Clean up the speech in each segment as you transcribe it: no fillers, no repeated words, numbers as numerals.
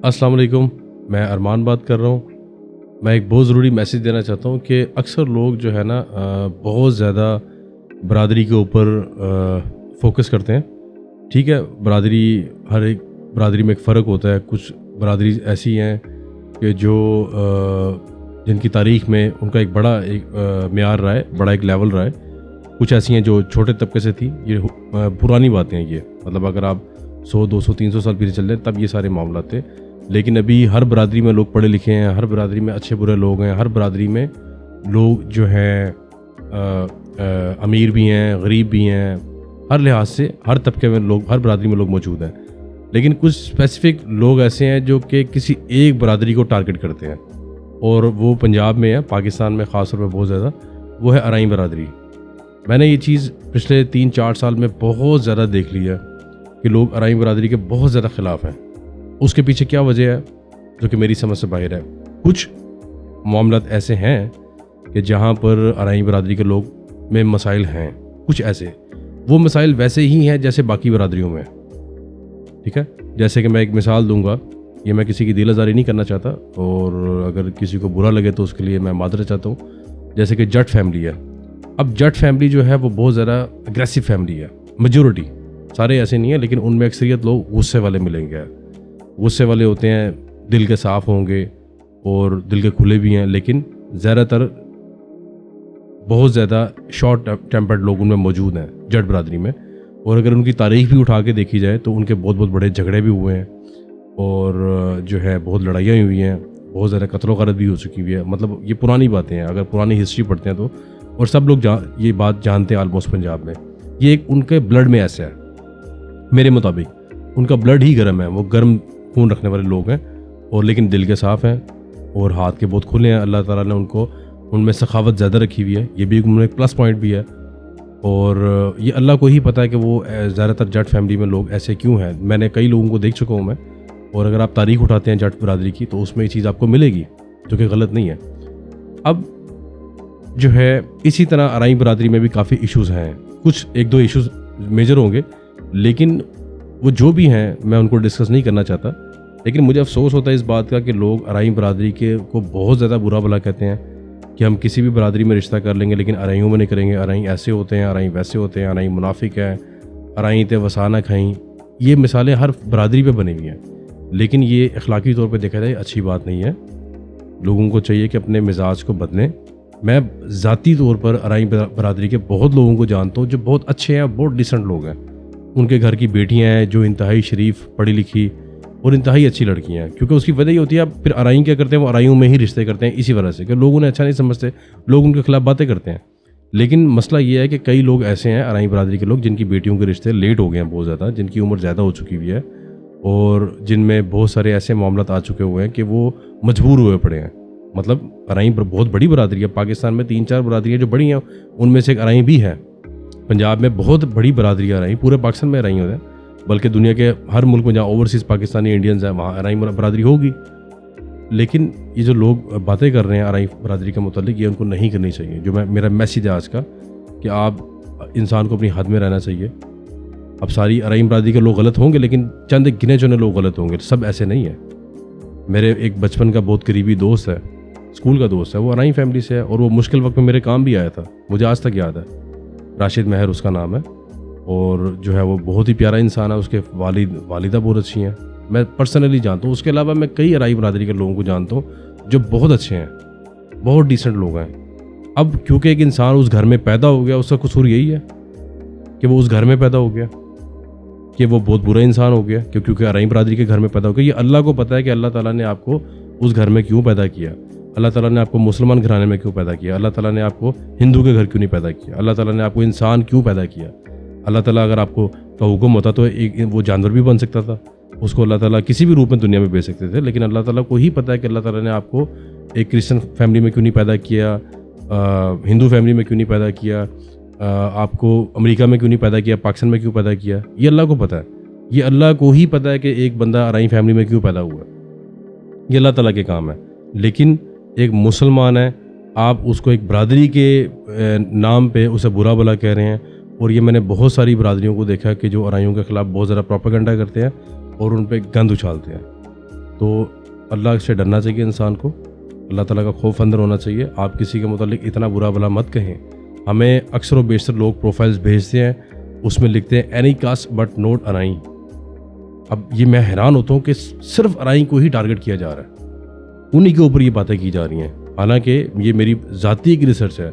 अस्सलाम वालेकुम। मैं अरमान बात कर रहा हूँ। मैं एक बहुत ज़रूरी मैसेज देना चाहता हूँ कि अक्सर लोग जो है ना बहुत ज़्यादा बरादरी के ऊपर फोकस करते हैं। ठीक है, बरादरी, हर एक बरादरी में एक फ़र्क होता है। कुछ बरादरी ऐसी हैं कि जो जिनकी तारीख़ में उनका एक बड़ा एक मेयार रहा है, बड़ा एक लेवल रहा है। कुछ ऐसी हैं जो छोटे तबके से थी। ये पुरानी बातें हैं, ये मतलब अगर आप 100, 200, 300 साल पीछे चल जाए तब ये सारे मामला थे। लेकिन अभी हर बरादरी में लोग पढ़े लिखे हैं, हर बरादरी में अच्छे बुरे लोग हैं, हर बरादरी में लोग जो हैं अमीर भी हैं, गरीब भी हैं, हर लिहाज से हर तबके में लोग, हर बरादरी में लोग मौजूद हैं। लेकिन कुछ स्पेसिफिक लोग ऐसे हैं जो कि किसी एक बरादरी को टारगेट करते हैं, और वो पंजाब में है, पाकिस्तान में ख़ास तौर पर बहुत ज़्यादा, वो है अराई बरादरी। मैंने ये चीज़ पिछले 3-4 साल में बहुत ज़्यादा देख ली है कि लोग अराई बरादरी के बहुत ज़्यादा ख़िलाफ़ हैं। उसके पीछे क्या वजह है जो कि मेरी समझ से बाहर है। कुछ मामलात ऐसे हैं कि जहाँ पर अराई बरादरी के लोग में मसाइल हैं, कुछ ऐसे, वो मसाइल वैसे ही हैं जैसे बाकी बरादरियों में। ठीक है, जैसे कि मैं एक मिसाल दूंगा, ये मैं किसी की दिल आज़ारी नहीं करना चाहता, और अगर किसी को बुरा लगे तो उसके लिए मैं मादरत चाहता हूँ। जैसे कि जट फैमिली है। अब जट फैमिली जो है वो बहुत ज़्यादा अग्रेसिव फैमिली है। मेजोरिटी, सारे ऐसे नहीं है, लेकिन उनमें अक्सरियत लोग गुस्से वाले मिलेंगे। गुस्से वाले होते हैं, दिल के साफ़ होंगे और दिल के खुले भी हैं, लेकिन ज़्यादातर बहुत ज़्यादा शॉर्ट टेम्पर्ड लोग उनमें मौजूद हैं जट बरादरी में। और अगर उनकी तारीख़ भी उठा के देखी जाए तो उनके बहुत बहुत बड़े झगड़े भी हुए हैं, और जो है बहुत लड़ाइयाँ हुई हैं, बहुत ज़्यादा कत्लो गारत भी हो चुकी हुई है। मतलब ये पुरानी बातें हैं, अगर पुरानी हिस्ट्री पढ़ते हैं तो, और सब लोग ये बात जानते हैं ऑलमोस्ट पंजाब में। ये एक उनके ब्लड में ऐसा है, मेरे मुताबिक उनका ब्लड ही गर्म है, वो गर्म खून रखने वाले लोग हैं, और लेकिन दिल के साफ़ हैं और हाथ के बहुत खुले हैं। अल्लाह ताला ने उनको, उनमें सखावत ज़्यादा रखी हुई है, ये भी उनमें एक प्लस पॉइंट भी है। और ये अल्लाह को ही पता है कि वो ज़्यादातर जट फैमिली में लोग ऐसे क्यों हैं। मैंने कई लोगों को देख चुका हूँ मैं, और अगर आप तारीख़ उठाते हैं जट बरादरी की तो उसमें ये चीज़ आपको मिलेगी, जो कि गलत नहीं है। अब जो है इसी तरह अराई बरादरी में भी काफ़ी इश्यूज़ हैं, कुछ 1-2 इश्यूज़ मेजर होंगे, लेकिन वो जो भी हैं मैं उनको डिस्कस नहीं करना चाहता। लेकिन मुझे अफसोस होता है इस बात का कि लोग अराई बरादरी के को बहुत ज़्यादा बुरा भला कहते हैं कि हम किसी भी बरादरी में रिश्ता कर लेंगे, लेकिन अराइयों में नहीं करेंगे। अराई ऐसे होते हैं, अराई वैसे होते हैं, अराई मुनाफिक है, अराई ते वसाना खाई। ये मिसालें हर बरादरी पे बनी हुई हैं, लेकिन ये अखलाकी तौर पे देखा जाए अच्छी बात नहीं है। लोगों को चाहिए कि अपने मिजाज को बदलें। मैं ज़ाती तौर पर अराई बरादरी के बहुत लोगों को जानता हूँ जो बहुत अच्छे हैं, बहुत डिसेंट लोग हैं। उनके घर की बेटियां हैं जो इंतहाई शरीफ, पढ़ी लिखी और इंतहाई अच्छी लड़कियां हैं, क्योंकि उसकी वजह ये होती है, अब फिर अराई क्या करते हैं, वो अराइयों में ही रिश्ते करते हैं इसी वजह से कि लोग उन्हें अच्छा नहीं समझते, लोग उनके खिलाफ बातें करते हैं। लेकिन मसला ये है कि कई लोग ऐसे हैं अराई बरादरी के लोग जिनकी बेटियों के रिश्ते लेट हो गए हैं बहुत ज़्यादा, जिनकी उम्र ज़्यादा हो चुकी हुई है, और जिनमें बहुत सारे ऐसे मामला आ चुके हुए हैं कि वो मजबूर हुए पड़े हैं। मतलब अराई बहुत बड़ी बरादरी है, पाकिस्तान में 3-4 बरादरियाँ जो बड़ी हैं उनमें से एक अराई भी है। पंजाब में बहुत बड़ी बरादरियाँ रही, पूरे पाकिस्तान में रही होते हैं, बल्कि दुनिया के हर मुल्क में जहाँ ओवरसीज़ पाकिस्तानी इंडियंस हैं वहाँ अराई बरादरी होगी। लेकिन ये जो लोग बातें कर रहे हैं अराई बरादरी के मुतालिक, ये उनको नहीं करनी चाहिए। जो मेरा मैसेज है आज का, कि आप इंसान को अपनी हद में रहना चाहिए। अब सारी अराई बरादरी के लोग गलत होंगे, लेकिन चंद गिने चुने लोग गलत होंगे, सब ऐसे नहीं है। मेरे एक बचपन का बहुत करीबी दोस्त है, स्कूल का दोस्त है, वो अराई फैमिली से है, और वो मुश्किल वक्त में मेरे काम भी आया था, मुझे आज तक याद है। राशिद महर उसका नाम है, और जो है वो बहुत ही प्यारा इंसान है। उसके वालिदा बहुत अच्छी हैं, मैं पर्सनली जानता हूँ। उसके अलावा मैं कई अराई बरादरी के लोगों को जानता हूँ जो बहुत अच्छे हैं, बहुत डिसेंट लोग हैं। अब क्योंकि एक इंसान उस घर में पैदा हो गया, उसका कसूर यही है कि वो उस घर में पैदा हो गया, कि वो बहुत बुरा इंसान हो गया क्योंकि अराई बरादरी के घर में पैदा हो गया। ये अल्लाह को पता है कि अल्लाह ताला ने आपको उस घर में क्यों पैदा किया, अल्लाह ताला ने आपको मुसलमान घराने में क्यों पैदा किया, अल्लाह ताला ने आपको हिंदू के घर क्यों नहीं पैदा किया, अल्लाह ताला ने आपको इंसान क्यों पैदा किया। अल्लाह ताला अगर आपको का हुक्म होता तो एक वो जानवर भी बन सकता था, उसको अल्लाह ताला किसी भी रूप में दुनिया में भेज सकते थे। लेकिन अल्लाह ताला को ही पता है कि अल्लाह ताला ने आपको एक क्रिश्चियन फैमिली में क्यों नहीं पैदा किया, हिंदू फैमिली में क्यों नहीं पैदा किया, आपको अमेरिका में क्यों नहीं पैदा किया, पाकिस्तान में क्यों पैदा किया। ये अल्लाह को पता है, ये अल्लाह को ही पता है कि एक बंदा अराई फैमिली में क्यों पैदा हुआ। ये अल्लाह ताला के काम है। लेकिन एक मुसलमान है, आप उसको एक बरादरी के नाम पे उसे बुरा भला कह रहे हैं। और ये मैंने बहुत सारी बरादरियों को देखा कि जो अराइयों के ख़िलाफ़ बहुत ज़्यादा प्रोपेगेंडा करते हैं और उन पर गंद उछालते हैं। तो अल्लाह से डरना चाहिए इंसान को, अल्लाह ताला का खौफ अंदर होना चाहिए। आप किसी के मुतालिक इतना बुरा भला मत कहें। हमें अक्सर व बेशतर लोग प्रोफाइल्स भेजते हैं, उसमें लिखते हैं एनी कास्ट बट नॉट अराई। अब ये मैं हैरान होता हूँ कि सिर्फ अराई को ही टारगेट किया जा रहा है, उन्हीं के ऊपर ये बातें की जा रही हैं। हालांकि ये मेरी ज़ाती एक रिसर्च है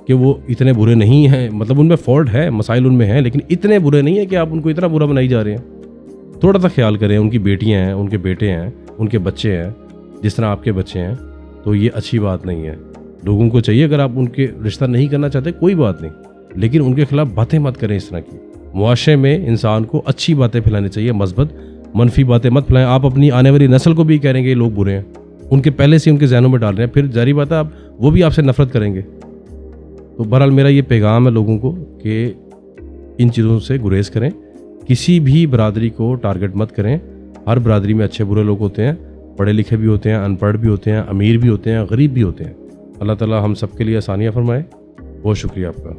कि वो इतने बुरे नहीं हैं, मतलब उनमें फॉल्ट है, मसाइल उनमें हैं, लेकिन इतने बुरे नहीं है कि आप उनको इतना बुरा बनाई जा रहे हैं। थोड़ा सा ख्याल करें, उनकी बेटियां हैं, उनके बेटे हैं, उनके बच्चे हैं, जिस तरह आपके बच्चे हैं, तो ये अच्छी बात नहीं है। लोगों को चाहिए, अगर आप उनके रिश्ता नहीं करना चाहते कोई बात नहीं, लेकिन उनके खिलाफ बातें मत करें इस तरह की। मुआशरे में इंसान को अच्छी बातें फैलानी चाहिए, मस्बत मनफी बातें मत फैलाएं। आप अपनी आने वाली नस्ल को भी कहेंगे ये लोग बुरे हैं, उनके पहले से उनके जहनों में डाल रहे हैं, फिर जारी बात है आप वो भी आपसे नफरत करेंगे। तो बहरहाल मेरा ये पैगाम है लोगों को कि इन चीज़ों से गुरेज करें, किसी भी बरादरी को टारगेट मत करें। हर बरादरी में अच्छे बुरे लोग होते हैं, पढ़े लिखे भी होते हैं, अनपढ़ भी होते हैं, अमीर भी होते हैं, गरीब भी होते हैं। अल्लाह ताला हम सब के लिए आसानियाँ फरमाए। बहुत शुक्रिया आपका।